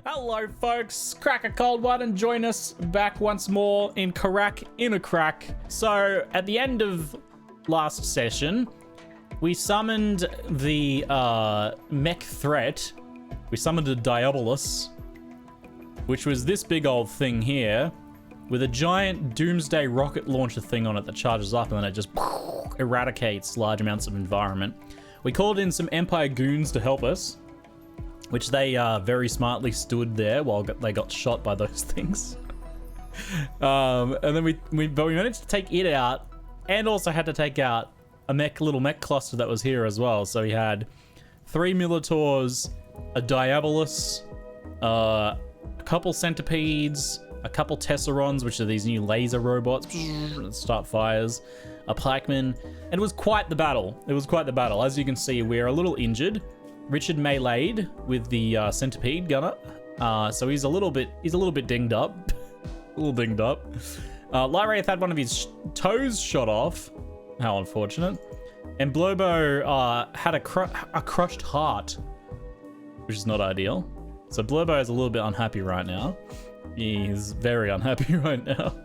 Hello folks, crack a cold one and join us back once more in Karak in a Crack. So at the end of last session, we summoned the mech threat. We summoned a Diabolus, which was this big old thing here with a giant doomsday rocket launcher thing on it that charges up and then it just eradicates large amounts of environment. We called in some Empire goons to help us, which they very smartly stood there while they got shot by those things. And then we managed to take it out, and also had to take out a little mech cluster that was here as well. So we had 3 Militaurs, a Diabolus, a couple Centipedes, a couple Tesserons, which are these new laser robots that start fires, a Plaquemine, and it was quite the battle. It was quite the battle. As you can see, we're a little injured. Richard meleeed with the centipede gunner, so he's a little bit dinged up, Light Wraith had one of his toes shot off. How unfortunate. And Blobo had a crushed heart, which is not ideal. So Blobo is a little bit unhappy right now. He's very unhappy right now.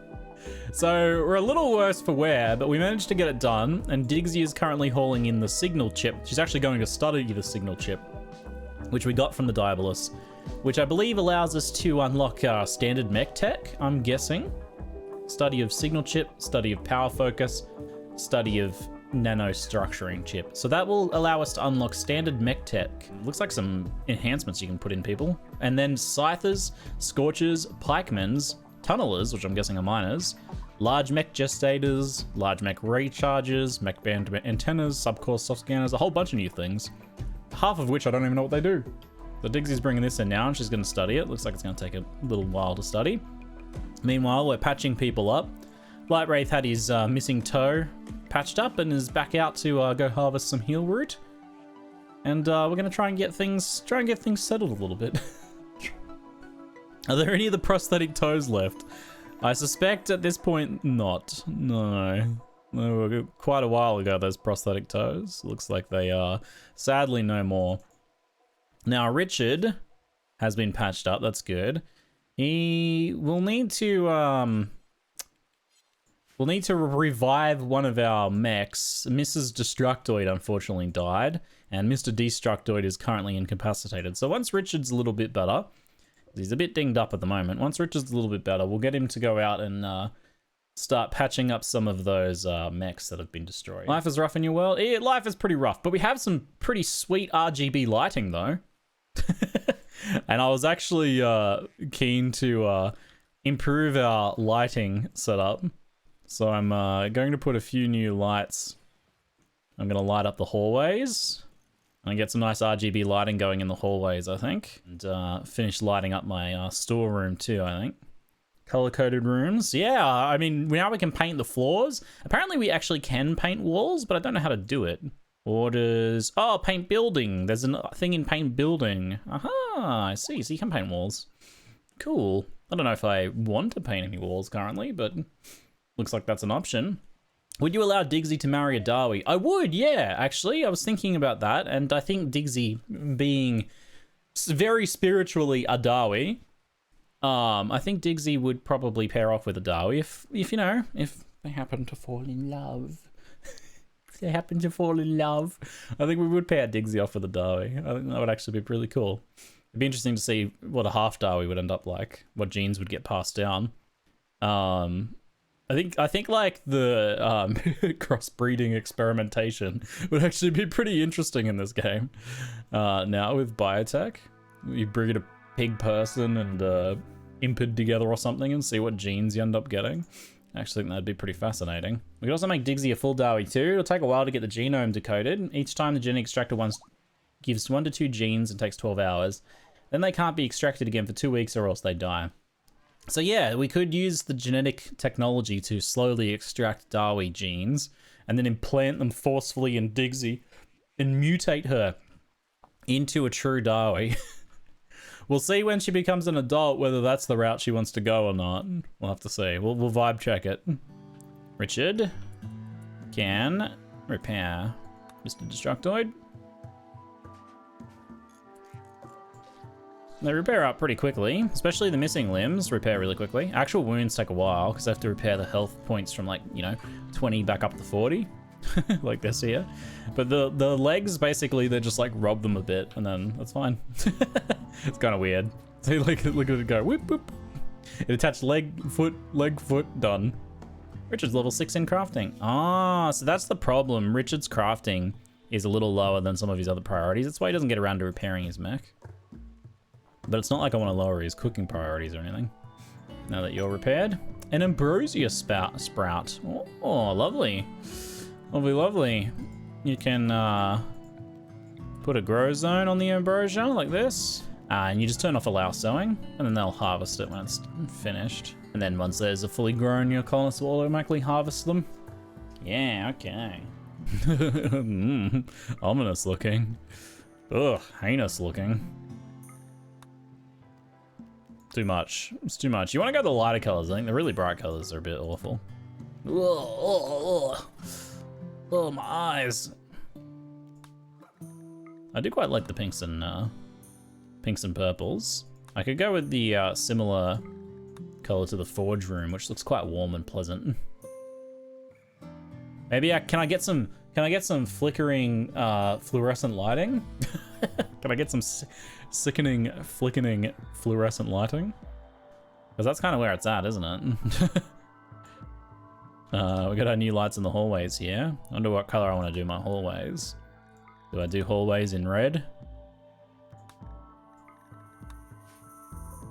So we're a little worse for wear, but we managed to get it done, and Digsy is currently hauling in the signal chip. She's actually going to study the signal chip, which we got from the Diabolus, which I believe allows us to unlock standard Mech Tech, I'm guessing. Study of signal chip, study of power focus, study of nanostructuring chip. So that will allow us to unlock standard Mech Tech. Looks like some enhancements you can put in people. And then Scythers, Scorchers, Pikemans, Tunnelers, which I'm guessing are miners, large mech gestators, large mech rechargers, mech band antennas, subcore soft scanners, a whole bunch of new things, half of which I don't even know what they do. So Digsy's bringing this in now and she's going to study it. Looks like it's going to take a little while to study. Meanwhile, we're patching people up. Light Wraith had his missing toe patched up and is back out to go harvest some heal root. And we're going to try and get things settled a little bit. Are there any of the prosthetic toes left? I suspect at this point not. No. Quite a while ago, those prosthetic toes. Looks like they are sadly no more. Now, Richard has been patched up. That's good. He will need to revive one of our mechs. Mrs Destructoid unfortunately died, and Mr Destructoid is currently incapacitated. So once Richard's a little bit better, he's a bit dinged up at the moment. Once Richard's a little bit better, we'll get him to go out and start patching up some of those mechs that have been destroyed. Life is rough in your world? Yeah, life is pretty rough, but we have some pretty sweet RGB lighting though. And I was actually keen to improve our lighting setup. So I'm going to put a few new lights. I'm going to light up the hallways. And get some nice RGB lighting going in the hallways, I think. And finish lighting up my storeroom too, I think. Color-coded rooms. Yeah, I mean, now we can paint the floors. Apparently we actually can paint walls, but I don't know how to do it. Orders. Oh, paint building. There's a thing in paint building. Aha, I see. So you can paint walls. Cool. I don't know if I want to paint any walls currently, but looks like that's an option. Would you allow Digsy to marry a Dawi? I would, yeah, actually. I was thinking about that, and I think Digsy being very spiritually a Dawi, I think Digsy would probably pair off with a Dawi if you know, if they happen to fall in love. If they happen to fall in love. I think we would pair Digsy off with a Dawi. I think that would actually be really cool. It'd be interesting to see what a half Dawi would end up like, what genes would get passed down. I think like the crossbreeding experimentation would actually be pretty interesting in this game. Now with Biotech, you breed a pig person and impid together or something and see what genes you end up getting. I actually think that'd be pretty fascinating. We could also make Digsy a full Dawi too. It'll take a while to get the genome decoded. Each time the genetic extractor gives 1 to 2 genes and takes 12 hours. Then they can't be extracted again for 2 weeks or else they die. So yeah, we could use the genetic technology to slowly extract Dawi genes and then implant them forcefully in Digsy and mutate her into a true Dawi. We'll see when she becomes an adult whether that's the route she wants to go or not. We'll have to see. We'll vibe check it. Richard can repair Mr Destructoid. They repair up pretty quickly, especially the missing limbs repair really quickly. Actual wounds take a while because I have to repair the health points from like, you know, 20 back up to 40, like this here. But the legs, basically, they just like rub them a bit and then that's fine. It's kind of weird. So like, look at it go, whoop, whoop. It attached leg, foot, done. Richard's level 6 in crafting. Ah, so that's the problem. Richard's crafting is a little lower than some of his other priorities. That's why he doesn't get around to repairing his mech. But it's not like I want to lower his cooking priorities or anything. Now that you're repaired. An ambrosia sprout. Oh, lovely. Lovely, lovely. You can put a grow zone on the ambrosia like this. And you just turn off allow sowing. And then they'll harvest it when it's finished. And then once there's a fully grown, your colonist will automatically harvest them. Yeah, okay. Ominous looking. Ugh, heinous looking. Too much. It's too much. You want to go the lighter colors. I think the really bright colors are a bit awful. Oh, my eyes. I do quite like the pinks and purples. I could go with the similar color to the forge room, which looks quite warm and pleasant. Maybe can I get some flickering fluorescent lighting? Can I get some sickening, flickening fluorescent lighting? Because that's kind of where it's at, isn't it? We got our new lights in the hallways here. I wonder what color I want to do my hallways. Do I do hallways in red?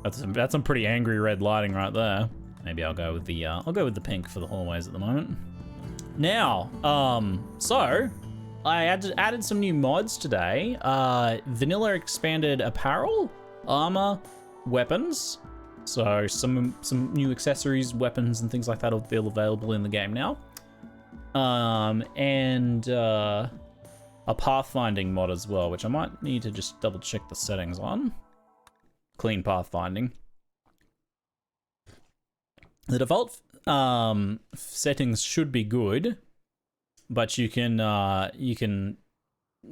That's some pretty angry red lighting right there. Maybe I'll go with the pink for the hallways at the moment. Now, so I added some new mods today. Vanilla expanded apparel, armor, weapons. So some new accessories, weapons, and things like that will feel available in the game now. And a pathfinding mod as well, which I might need to just double check the settings on. Clean pathfinding. The default settings should be good, but you can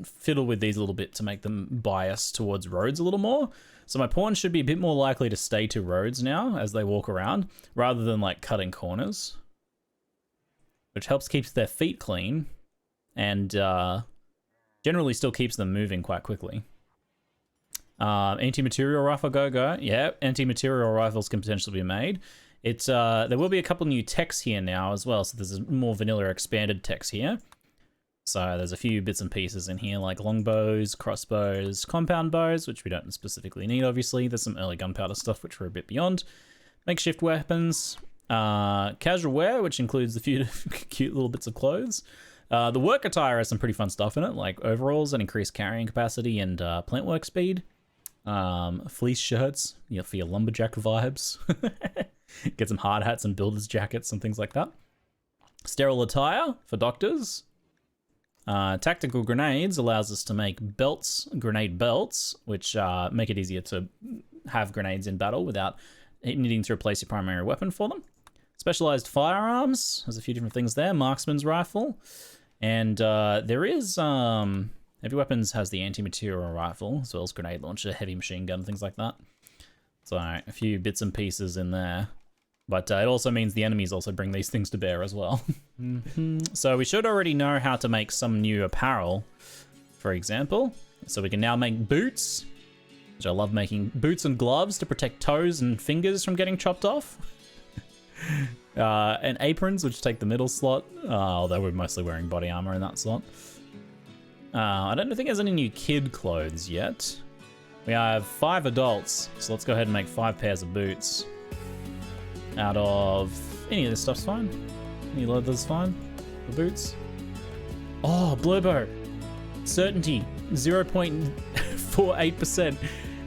fiddle with these a little bit to make them bias towards roads a little more. So my pawns should be a bit more likely to stay to roads now as they walk around, rather than like cutting corners, which helps keep their feet clean and generally still keeps them moving quite quickly. Anti-material rifle, go. Yeah, anti-material rifles can potentially be made. There will be a couple new techs here now as well, so there's more vanilla expanded techs here. So there's a few bits and pieces in here like longbows, crossbows, compound bows, which we don't specifically need obviously. There's some early gunpowder stuff which we're a bit beyond. Makeshift weapons, casual wear, which includes a few cute little bits of clothes. The work attire has some pretty fun stuff in it, like overalls and increased carrying capacity and plant work speed. Fleece shirts, for your lumberjack vibes. Get some hard hats and builder's jackets and things like that. Sterile attire for doctors. Tactical grenades allows us to make belts, grenade belts, which make it easier to have grenades in battle without needing to replace your primary weapon for them. Specialized firearms, there's a few different things there. Marksman's rifle. And there is, heavy weapons has the anti-material rifle, as well as grenade launcher, heavy machine gun, things like that. So a few bits and pieces in there. But it also means the enemies also bring these things to bear as well. So we should already know how to make some new apparel, for example. So we can now make boots, which I love making boots and gloves to protect toes and fingers from getting chopped off. And aprons, which take the middle slot, although we're mostly wearing body armor in that slot. I don't think there's any new kid clothes yet. We have 5 adults, so let's go ahead and make 5 pairs of boots. Out of any of this stuff's fine. Any leather's fine. The boots. Oh, Blobo. Certainty 0.48%.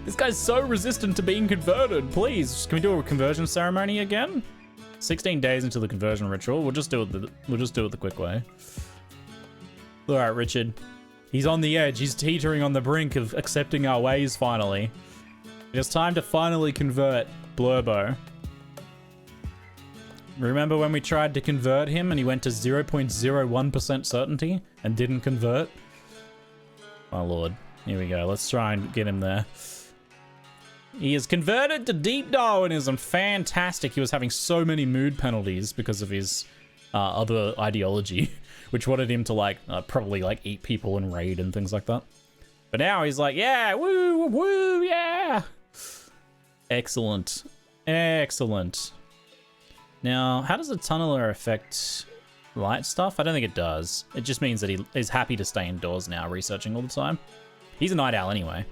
This guy's so resistant to being converted. Please, can we do a conversion ceremony again? 16 days into the conversion ritual. We'll just do it the quick way. All right, Richard. He's on the edge. He's teetering on the brink of accepting our ways finally. It's time to finally convert Blobo. Remember when we tried to convert him and he went to 0.01% certainty and didn't convert? My lord. Here we go. Let's try and get him there. He is converted to Deep Darwinism. Fantastic. He was having so many mood penalties because of his other ideology, which wanted him to like probably like eat people and raid and things like that. But now he's like, yeah, woo, woo, yeah. Excellent. Excellent. Now, how does the tunneler affect light stuff? I don't think it does. It just means that he is happy to stay indoors now, researching all the time. He's a night owl anyway.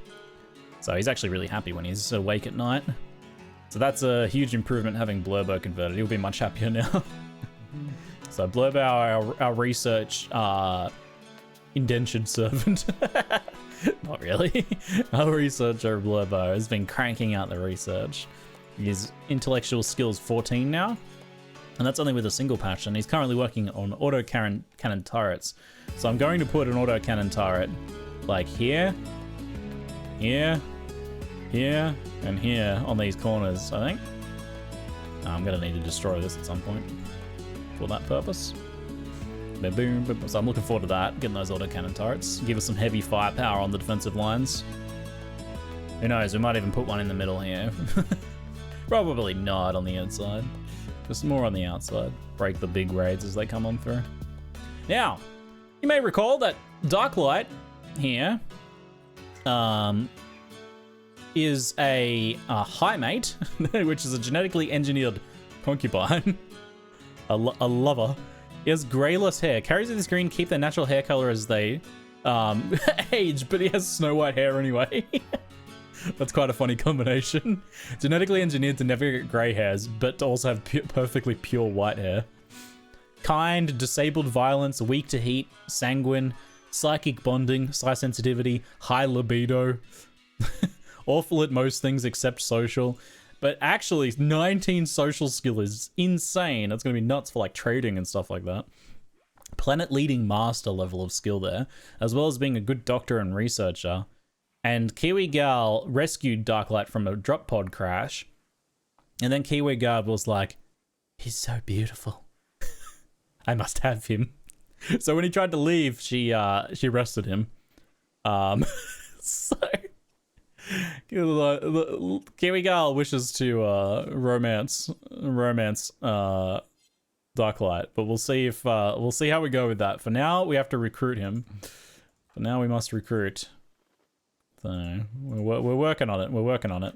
So he's actually really happy when he's awake at night. So that's a huge improvement having Blobo converted. He'll be much happier now. So Blobo, our research indentured servant. Not really. Our researcher Blobo has been cranking out the research. His intellectual skills 14 now. And that's only with a single patch. And he's currently working on auto cannon turrets. So I'm going to put an auto cannon turret like here. Here, here, and here on these corners, I think. I'm gonna need to destroy this at some point for that purpose. Boom, boom, boom. So I'm looking forward to that, getting those autocannon turrets. Give us some heavy firepower on the defensive lines. Who knows, we might even put one in the middle here. Probably not on the inside. Just more on the outside. Break the big raids as they come on through. Now, you may recall that Darklight here is a high mate, which is a genetically engineered concubine, a lover. He has grayless hair, carries this green, keep their natural hair color as they age, but he has snow white hair anyway. That's quite a funny combination. Genetically engineered to never get gray hairs, but to also have perfectly pure white hair. Kind, disabled violence, weak to heat, sanguine, psychic bonding, psi sensitivity, high libido, awful at most things except social, but actually 19 social skill is insane. It's going to be nuts for like trading and stuff like that. Planet leading master level of skill there, as well as being a good doctor and researcher. And Kiwi Gal rescued Darklight from a drop pod crash, and then Kiwi Gal was like, he's so beautiful. I must have him. So when he tried to leave, she arrested him. So Kiwi Gal wishes to romance Darklight, but we'll see if we'll see how we go with that. For now, we have to recruit him. For now, we must recruit. So we're working on it. We're working on it.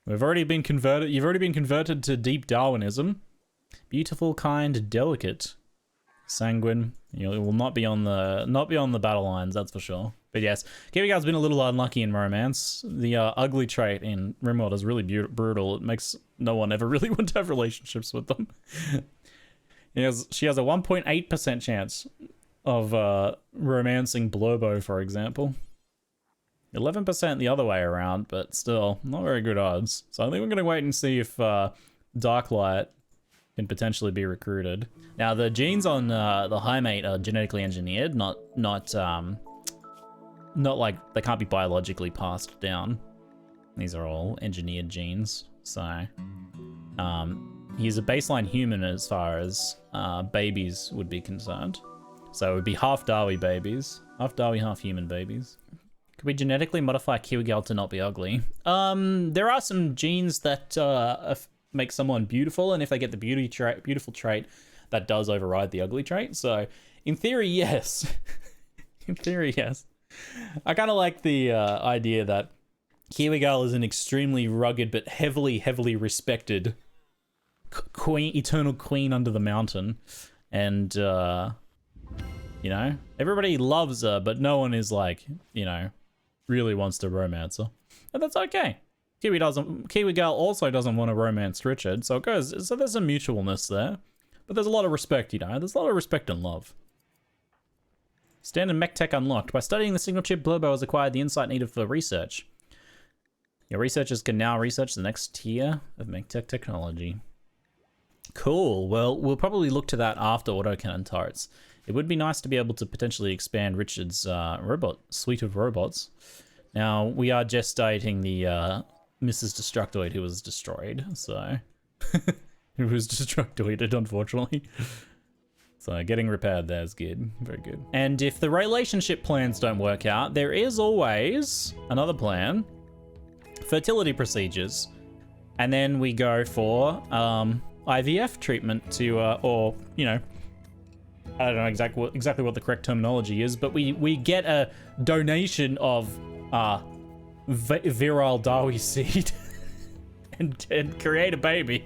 We've already been converted. You've already been converted to Deep Darwinism. Beautiful, kind, delicate. Sanguine. You will not be on the battle lines, that's for sure. But yes, Kiwi Gal's been a little unlucky in romance. The ugly trait in RimWorld is really brutal. It makes no one ever really want to have relationships with them. She has a 1.8% chance of romancing Blobo, for example. 11% the other way around, but still not very good odds. So I think we're going to wait and see if Darklight can potentially be recruited. Now the genes on the high mate are genetically engineered, not like they can't be biologically passed down. These are all engineered genes. So he's a baseline human as far as babies would be concerned. So it would be half Dawi babies, half Dawi, half human babies. Could we genetically modify Kiwi Gal to not be ugly? There are some genes that make someone beautiful, and if they get the beautiful trait, that does override the ugly trait. So in theory, yes. In theory, yes. I kind of like the idea that Kiwi Gal is an extremely rugged but heavily respected queen, eternal queen under the mountain, and you know, everybody loves her, but no one is like, you know, really wants to romance her, and that's okay. Kiwi Gal also doesn't want to romance Richard, so it goes. So there's a mutualness there, but there's a lot of respect. You know, there's a lot of respect and love. Standard Mech Tech unlocked. By studying the signal chip, Blobo has acquired the insight needed for research. Your researchers can now research the next tier of Mech Tech technology. Cool. Well, we'll probably look to that after autocannon turrets. It would be nice to be able to potentially expand Richard's robot suite of robots. Now, we are gestating the Mr Destructoid who was destroyed, so... Who was destructoided, unfortunately. So getting repaired there is good. Very good. And if the relationship plans don't work out, there is always another plan fertility procedures. And then we go for IVF treatment to, or, you know, I don't know exactly what the correct terminology is, but we get a donation of virile Dawi seed and create a baby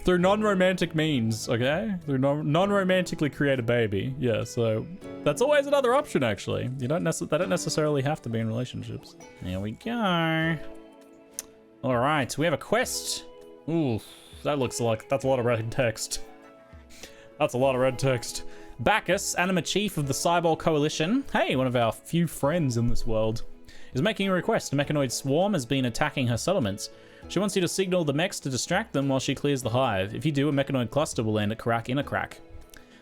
through non-romantic means, okay? Through non-romantically create a baby. Yeah, so that's always another option, actually. They don't necessarily have to be in relationships. There we go. All right, we have a quest. Ooh, that looks like that's a lot of red text. That's a lot of red text. Bacchus, anima chief of the Cyborg Coalition, hey, one of our few friends in this world, is making a request. A mechanoid swarm has been attacking her settlements. She wants you to signal the mechs to distract them while she clears the hive. If you do, a mechanoid cluster will land at Crack in a Crack.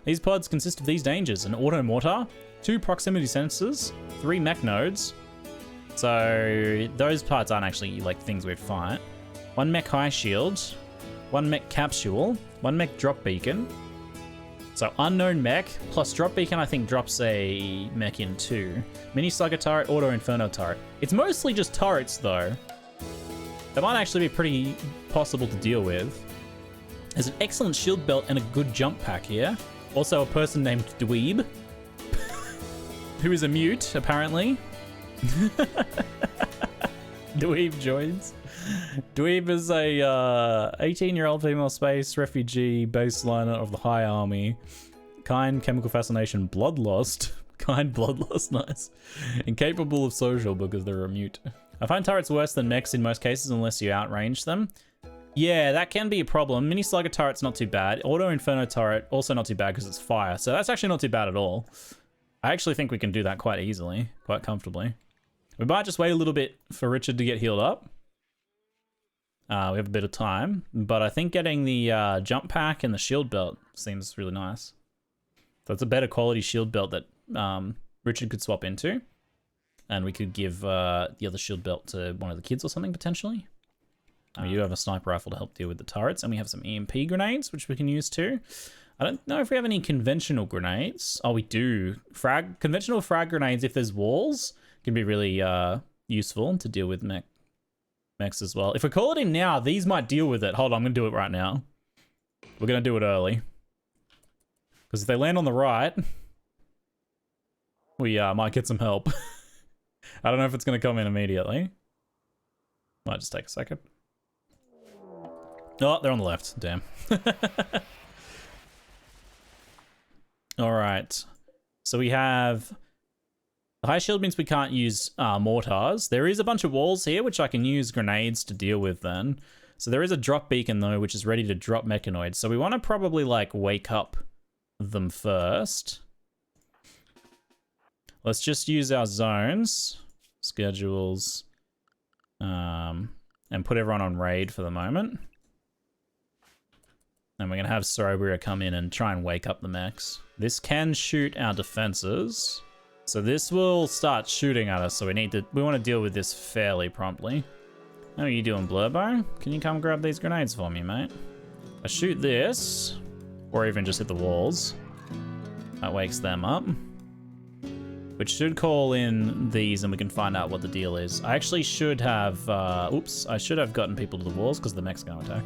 These pods consist of these dangers: an auto mortar, 2 proximity sensors, 3 mech nodes. So those parts aren't actually like things we'd fight. 1 mech high shield, 1 mech capsule, 1 mech drop beacon. So unknown mech plus drop beacon, I think drops a mech in 2. Mini slugger turret, auto inferno turret. It's mostly just turrets though. That might actually be pretty possible to deal with. There's an excellent shield belt and a good jump pack here. Also a person named Dweeb, who is a mute apparently. Dweeb joins. Dweeb is a 18-year-old female space refugee baseliner of the High Army. Kind, chemical fascination, bloodlust. Kind, bloodlust, nice. Incapable of social because they're a mute. I find turrets worse than mechs in most cases unless you outrange them. Yeah, that can be a problem. Mini slugger turret's not too bad. Auto inferno turret, also not too bad because it's fire. So that's actually not too bad at all. I actually think we can do that quite easily, quite comfortably. We might just wait a little bit for Richard to get healed up. We have a bit of time, but I think getting the jump pack and the shield belt seems really nice. So it's a better quality shield belt that Richard could swap into. And we could give the other shield belt to one of the kids or something, potentially. We do have a sniper rifle to help deal with the turrets, and we have some EMP grenades, which we can use too. I don't know if we have any conventional grenades. Oh, we do. Conventional frag grenades, if there's walls, can be really useful to deal with mechs as well. If we call it in now, these might deal with it. Hold on, I'm going to do it right now. We're going to do it early. Because if they land on the right, we might get some help. I don't know if it's going to come in immediately. Might just take a second. Oh, they're on the left. Damn. All right. So we have... The high shield means we can't use mortars. There is a bunch of walls here, which I can use grenades to deal with then. So there is a drop beacon, though, which is ready to drop mechanoids. So we want to probably, like, wake up them first. Let's just use our zones, schedules, and put everyone on raid for the moment. And we're going to have Sorobria come in and try and wake up the mechs. This can shoot our defenses. So this will start shooting at us, so we want to deal with this fairly promptly. How are you doing, Blobo? Can you come grab these grenades for me, mate? I shoot this, or even just hit the walls. That wakes them up. Which should call in these and we can find out what the deal is. I actually should have, oops, I should have gotten people to the walls because the mech's gonna attack.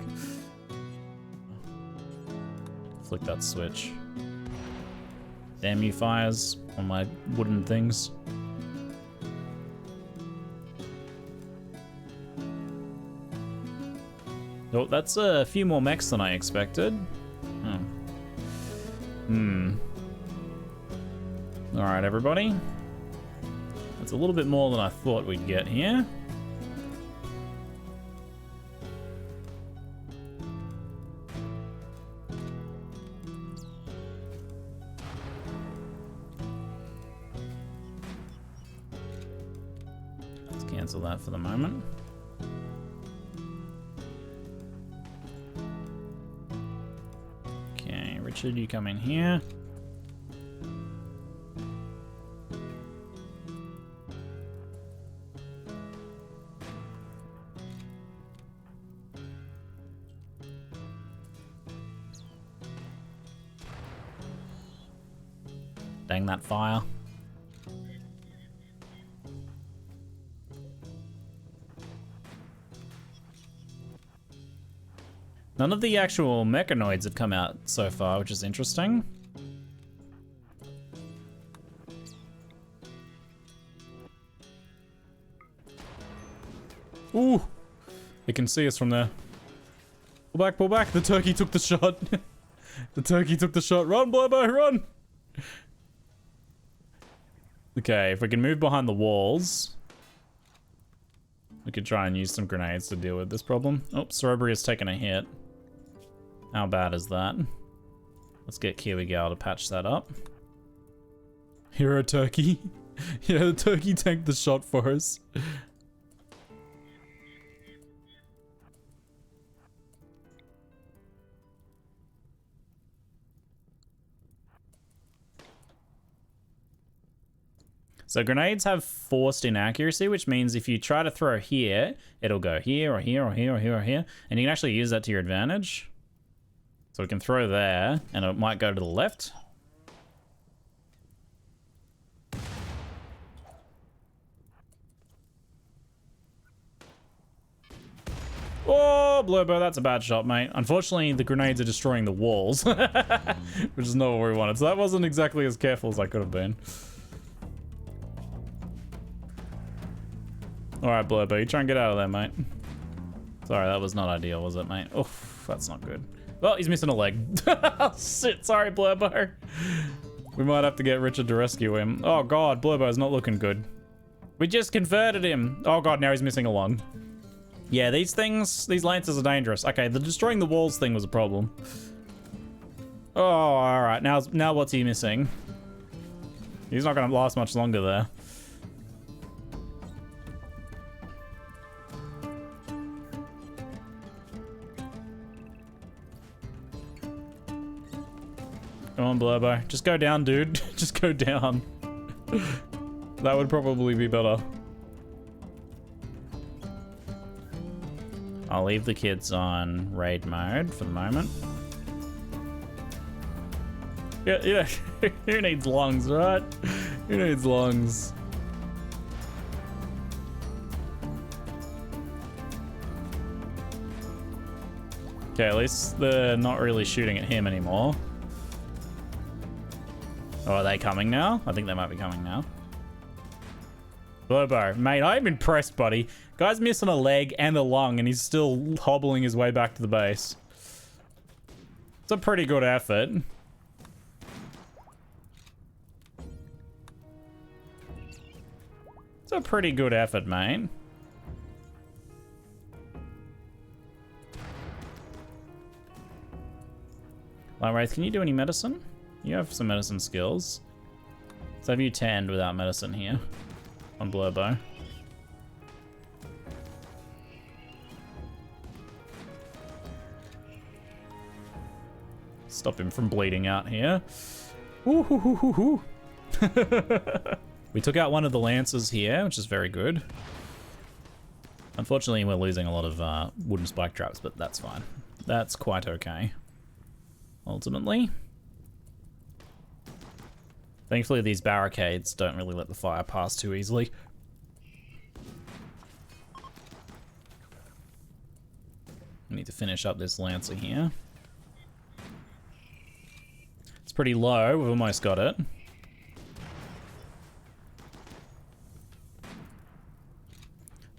Flick that switch. Damn you fires on my wooden things. Oh, that's a few more mechs than I expected. Oh. Alright, everybody. That's a little bit more than I thought we'd get here. Let's cancel that for the moment. Okay, Richard, you come in here. Dang that fire. None of the actual mechanoids have come out so far, which is interesting. Ooh, it can see us from there. Pull back, pull back. The turkey took the shot. The turkey took the shot. Run, Blobo, run. Okay, if we can move behind the walls, we could try and use some grenades to deal with this problem. Oh, Cerebri has taken a hit. How bad is that? Let's get Kiwigal to patch that up. Hero turkey. Yeah, the turkey tanked the shot for us. So grenades have forced inaccuracy, which means if you try to throw here, it'll go here or here or here or here or here. And you can actually use that to your advantage. So we can throw there, and it might go to the left. Oh, Blobo, that's a bad shot, mate. Unfortunately, the grenades are destroying the walls, which is not what we wanted. So that wasn't exactly as careful as I could have been. All right, Blobo, you try and get out of there, mate. Sorry, that was not ideal, was it, mate? Oh, that's not good. Well, he's missing a leg. Shit, sorry, Blobo. We might have to get Richard to rescue him. Oh, God, Blobo's not looking good. We just converted him. Oh, God, now he's missing a lung. Yeah, these things, these lancers are dangerous. Okay, the destroying the walls thing was a problem. Oh, all right, now what's he missing? He's not going to last much longer there. Come on, Blobo. Just go down, dude. Just go down. That would probably be better. I'll leave the kids on raid mode for the moment. Yeah. Who needs lungs, right? Who needs lungs? Okay, at least they're not really shooting at him anymore. Oh, are they coming now? I think they might be coming now. Blobo, mate, I'm impressed, buddy. Guy's missing a leg and a lung, and he's still hobbling his way back to the base. It's a pretty good effort. It's a pretty good effort, mate. Wraith, can you do any medicine? You have some medicine skills. So have you tanned without medicine here on Blobo? Stop him from bleeding out here. Ooh, hoo, hoo, hoo, hoo. We took out one of the lancers here, which is very good. Unfortunately, we're losing a lot of wooden spike traps, but that's fine. That's quite okay. Ultimately. Thankfully, these barricades don't really let the fire pass too easily. I need to finish up this lancer here. It's pretty low. We've almost got it.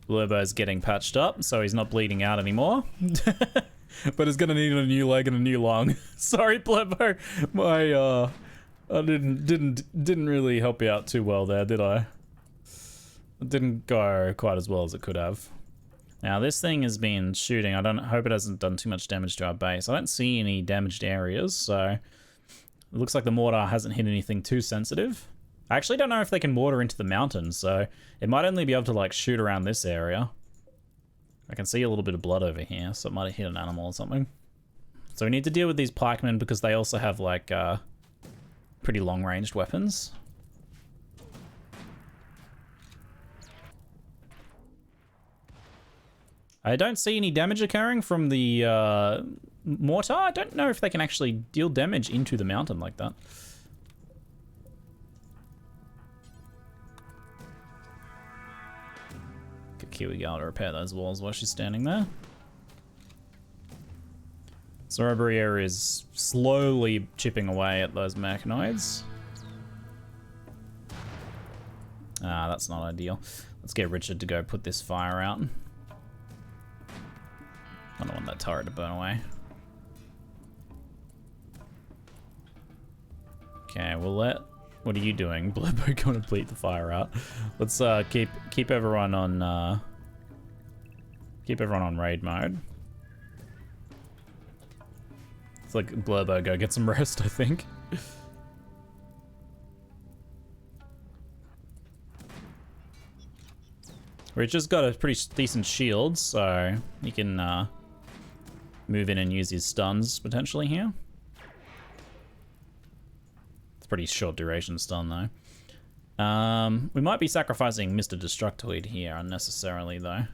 Blobo's getting patched up, so he's not bleeding out anymore. But he's gonna need a new leg and a new lung. Sorry, Blobo. I didn't really help you out too well there, did I? It didn't go quite as well as it could have. Now this thing has been shooting. I hope it hasn't done too much damage to our base. I don't see any damaged areas, so it looks like the mortar hasn't hit anything too sensitive. I actually don't know if they can mortar into the mountains, so it might only be able to like shoot around this area. I can see a little bit of blood over here, so it might have hit an animal or something. So we need to deal with these pikemen because they also have like pretty long-ranged weapons. I don't see any damage occurring from the mortar. I don't know if they can actually deal damage into the mountain like that. Get Kiwigal to repair those walls while she's standing there. Sorobria is slowly chipping away at those mechanoids. Ah, that's not ideal. Let's get Richard to go put this fire out. I don't want that turret to burn away. Okay, we'll let... What are you doing? Blobo gonna bleed the fire out. Let's keep everyone on raid mode. It's like Blobo go get some rest, I think. Richard's got a pretty decent shield, so he can move in and use his stuns potentially here. It's pretty short duration stun though. We might be sacrificing Mr Destructoid here unnecessarily though.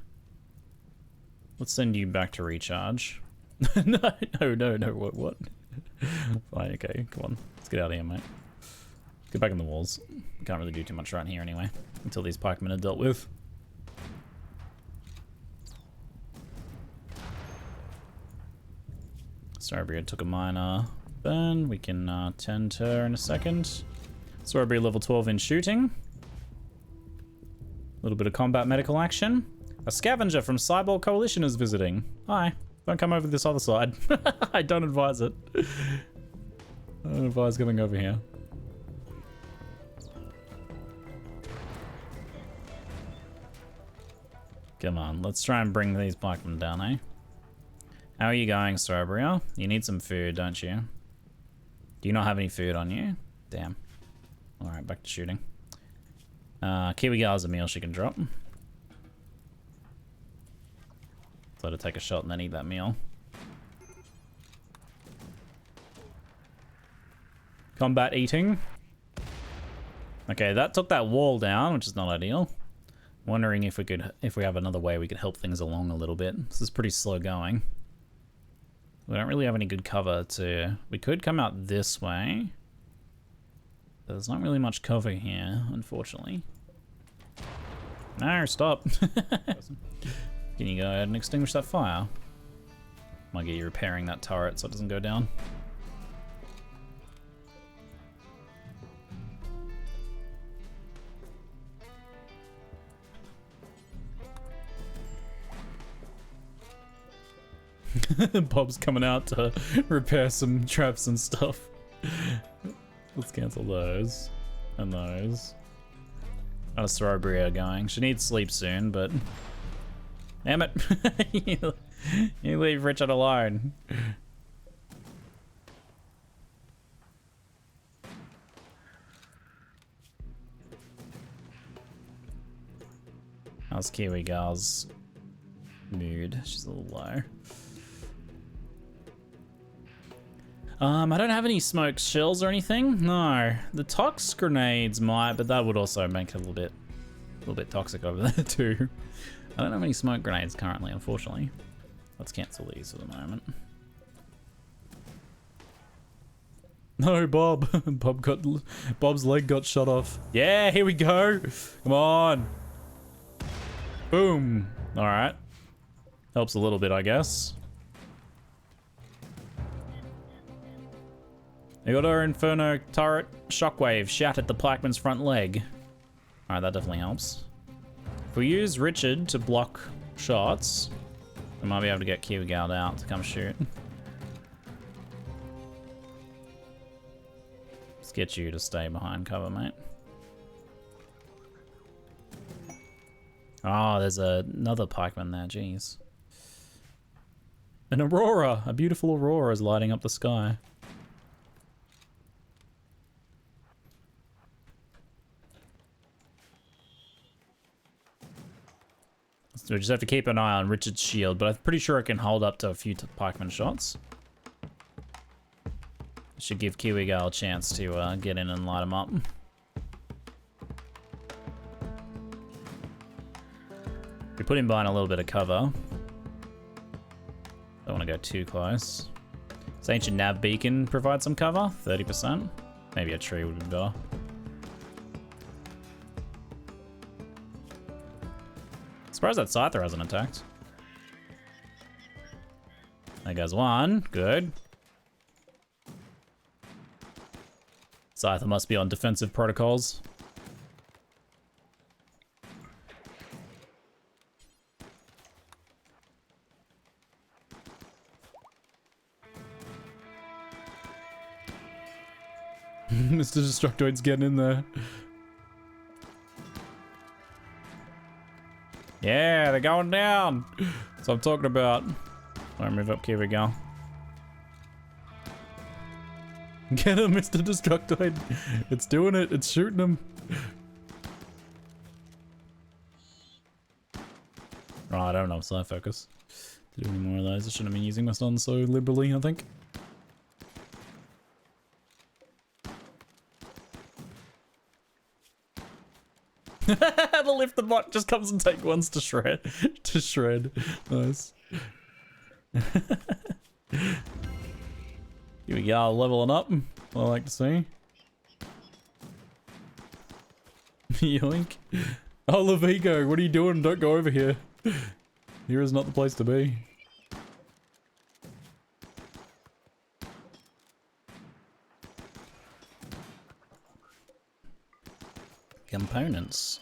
Let's send you back to recharge. No, what? Fine, okay, come on. Let's get out of here, mate. Get back in the walls. Can't really do too much right here anyway, until these pikemen are dealt with. Sorobria took a minor burn. We can tend to her in a second. Sorobria level 12 in shooting. A little bit of combat medical action. A scavenger from Cyborg Coalition is visiting. Hi. Don't come over this other side. I don't advise it. I don't advise coming over here. Come on, let's try and bring these pikemen down, eh? How are you going, Sorobria? You need some food, don't you? Do you not have any food on you? Damn. Alright, back to shooting. Kiwi Gal has a meal she can drop. Let her take a shot and then eat that meal. Combat eating. Okay, that took that wall down, which is not ideal. Wondering if we have another way we could help things along a little bit. This is pretty slow going. We don't really have any good cover to... We could come out this way. There's not really much cover here, unfortunately. No, stop. Can you go ahead and extinguish that fire? Might get you repairing that turret so it doesn't go down. Bob's coming out to repair some traps and stuff. Let's cancel those and those. Got a Sorobria going. She needs sleep soon, but damn it. You leave Richard alone. How's Kiwi Gal's mood? She's a little low. I don't have any smoke shells or anything. No, the tox grenades might, but that would also make it a little bit toxic over there too. I don't have any smoke grenades currently, unfortunately. Let's cancel these for the moment. No, Bob. Bob's leg got shot off. Yeah, here we go. Come on. Boom. All right. Helps a little bit, I guess. They got our Inferno turret shockwave shattered the Plaqueman's front leg. Alright, that definitely helps. If we use Richard to block shots, we might be able to get Kiwi Gal out to come shoot. Let's get you to stay behind cover, mate. Oh, there's another pikeman there, jeez. An aurora! A beautiful aurora is lighting up the sky. So we just have to keep an eye on Richard's shield, but I'm pretty sure it can hold up to a few pikeman shots. Should give Kiwi Gal a chance to get in and light him up. We put him behind a little bit of cover. Don't want to go too close. This ancient nav beacon provides some cover, 30%. Maybe a tree would be better. Surprised that Scyther hasn't attacked. There goes one. Good. Scyther must be on defensive protocols. Mr. Destructoid's getting in there. Yeah, they're going down. That's what I'm talking about. Alright, move up. Here we go. Get him, Mr. Destructoid. It's doing it. It's shooting him. Oh, I don't have side focus to do any more of those. I shouldn't have been using my stun so liberally, I think. The lifted bot just comes and take ones to shred. Nice. Here we go, leveling up. I like to see. Yoink. Oh, Levigo, what are you doing? Don't go over here. Here is not the place to be. Components.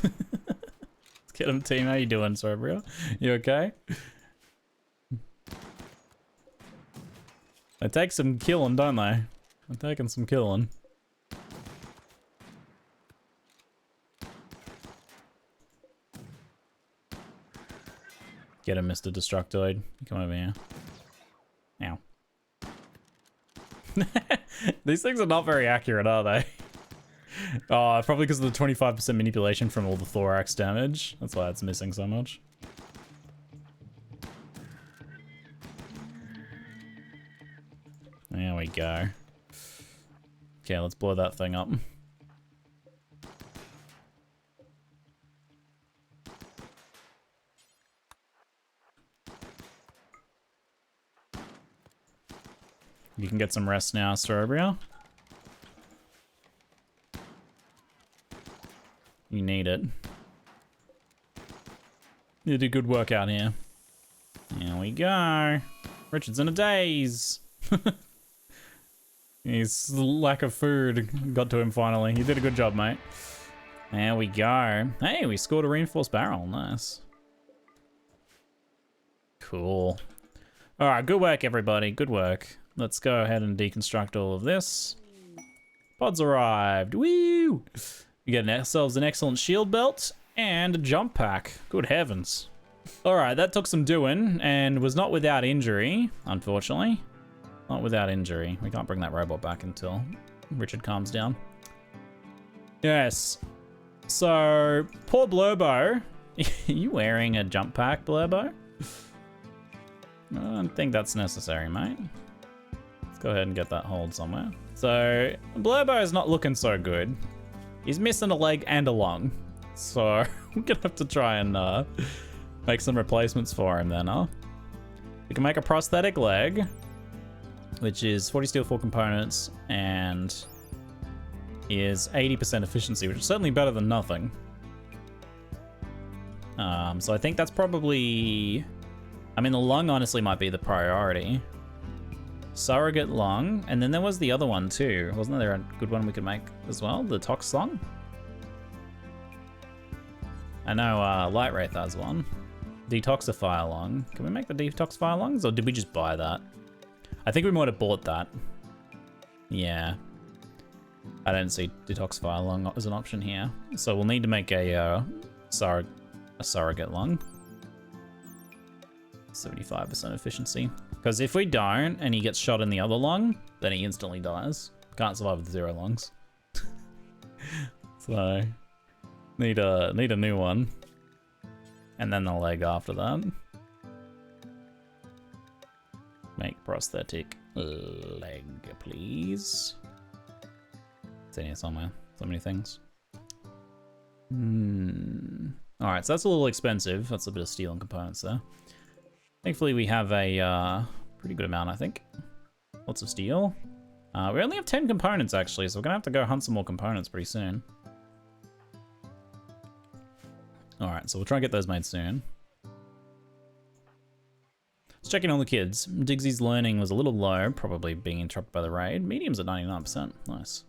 Let's get him, team. How you doing, Sorbria? You okay? They take some killing, don't they? They're taking some killing. Get him, Mr. Destructoid. Come over here. Ow. These things are not very accurate, are they? Oh, probably because of the 25% manipulation from all the thorax damage. That's why it's missing so much. There we go. Okay, let's blow that thing up. You can get some rest now, Strawberry. You need it. You did good work out here. Here we go. Richard's in a daze. His lack of food got to him finally. You did a good job, mate. There we go. Hey, we scored a reinforced barrel. Nice. Cool. All right, good work, everybody. Good work. Let's go ahead and deconstruct all of this. Pods arrived. Woo! We get ourselves an excellent shield belt and a jump pack. Good heavens. All right, that took some doing and was not without injury, unfortunately. Not without injury. We can't bring that robot back until Richard calms down. Yes. So, poor Blobo. Are you wearing a jump pack, Blobo? I don't think that's necessary, mate. Let's go ahead and get that hold somewhere. So, Blobo is not looking so good. He's missing a leg and a lung. So, we're gonna have to try and make some replacements for him then, huh? We can make a prosthetic leg, which is 40 steel, 4 components, and is 80% efficiency, which is certainly better than nothing. So I think that's probably... I mean, the lung honestly might be the priority. Surrogate lung, and then there was the other one too. Wasn't there a good one we could make as well? The tox lung? I know Light Wraith has one. Detoxifier lung. Can we make the detoxifier lungs, or did we just buy that? I think we might have bought that. Yeah. I don't see detoxifier lung as an option here. So we'll need to make a surrogate lung. 75% efficiency. Because if we don't, and he gets shot in the other lung, then he instantly dies. Can't survive with 0 lungs. So, need a new one. And then the leg after that. Make prosthetic leg, please. It's in here somewhere. So many things. Alright, so that's a little expensive. That's a bit of steel and components there. Thankfully, we have a pretty good amount, I think. Lots of steel. We only have 10 components, actually, so we're going to have to go hunt some more components pretty soon. Alright, so we'll try and get those made soon. Let's check in on the kids. Digsy's learning was a little low, probably being interrupted by the raid. Medium's at 99%. Nice.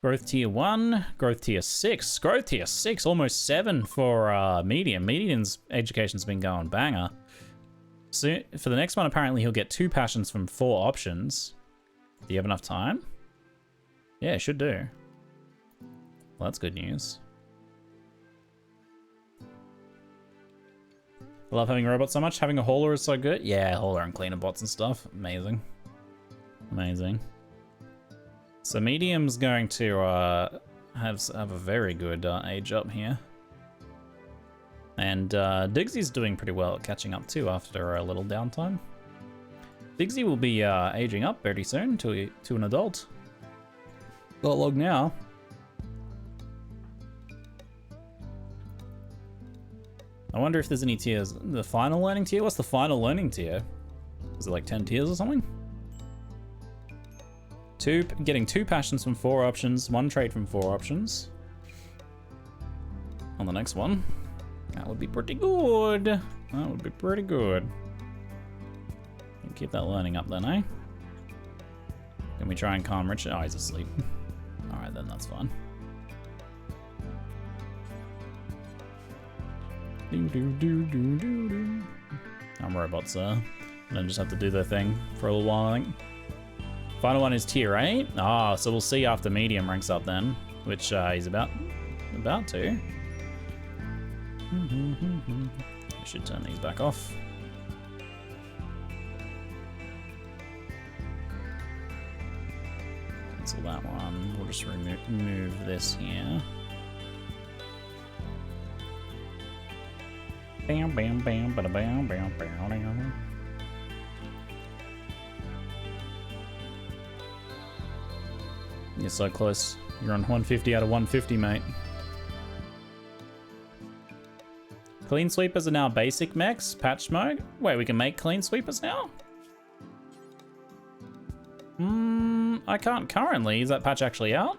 Growth tier 1, growth tier 6. Growth tier 6, almost 7 for medium. Medium's education's been going banger. So for the next one, apparently he'll get 2 passions from 4 options. Do you have enough time? Yeah, should do. Well, that's good news. I love having robots so much. Having a hauler is so good. Yeah, hauler and cleaner bots and stuff. Amazing. Amazing. So medium's going to have a very good age up here. And Digsy's doing pretty well at catching up too after a little downtime. Digsy will be aging up very soon to an adult. Not long now. I wonder if there's any tiers. The final learning tier? What's the final learning tier? Is it like 10 tiers or something? Getting 2 passions from 4 options, 1 trait from 4 options. On the next one. That would be pretty good. That would be pretty good. Keep that learning up then, eh? Can we try and calm Richard? Oh, he's asleep. Alright then, that's fine. Robots and then just have to do their thing for a little while, I think. Final one is tier 8. Ah, so we'll see after medium ranks up then, which he's about to. I should turn these back off. Cancel that one. We'll just remove this here. Bam, bam, bam, bada, bam, bam, bam, bam. You're so close. You're on 150 out of 150, mate. Clean sweepers are now basic mechs, patch mode. Wait, we can make clean sweepers now? I can't currently. Is that patch actually out?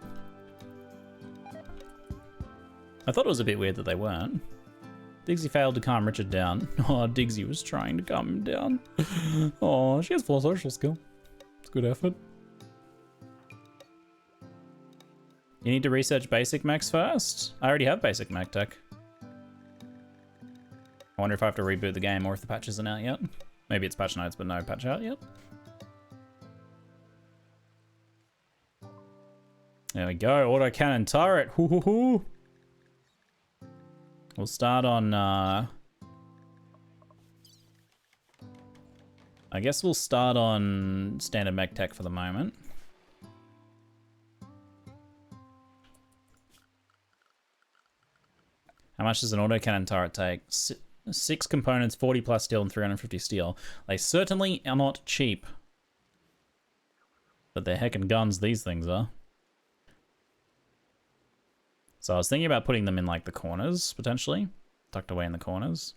I thought it was a bit weird that they weren't. Digsy failed to calm Richard down. Oh, Digsy was trying to calm him down. Oh, she has 4 social skill. It's good effort. You need to research basic mechs first? I already have basic Mech Tech. I wonder if I have to reboot the game or if the patch isn't out yet. Maybe it's patch notes, but no patch out yet. There we go, autocannon turret. Hoo hoo hoo. We'll start on, I guess we'll start on standard Mech Tech for the moment. How much does an autocannon turret take? 6 components, 40 plus steel, and 350 steel. They certainly are not cheap. But they're heckin' guns, these things are. So I was thinking about putting them in like the corners, potentially. Tucked away in the corners.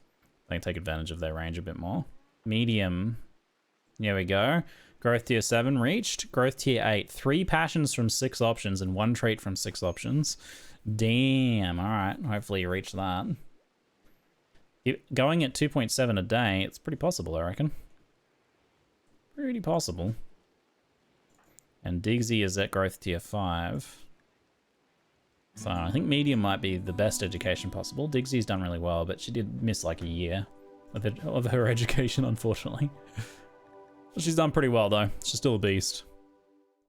They can take advantage of their range a bit more. Medium. There we go. Growth tier 7 reached. Growth tier 8. 3 passions from 6 options and 1 trait from 6 options. Damn, alright. Hopefully you reach that. Going at 2.7 a day, it's pretty possible, I reckon. Pretty possible. And Digsy is at growth tier 5. So I think medium might be the best education possible. Digsy's done really well, but she did miss like a year of her education, unfortunately. She's done pretty well though. She's still a beast.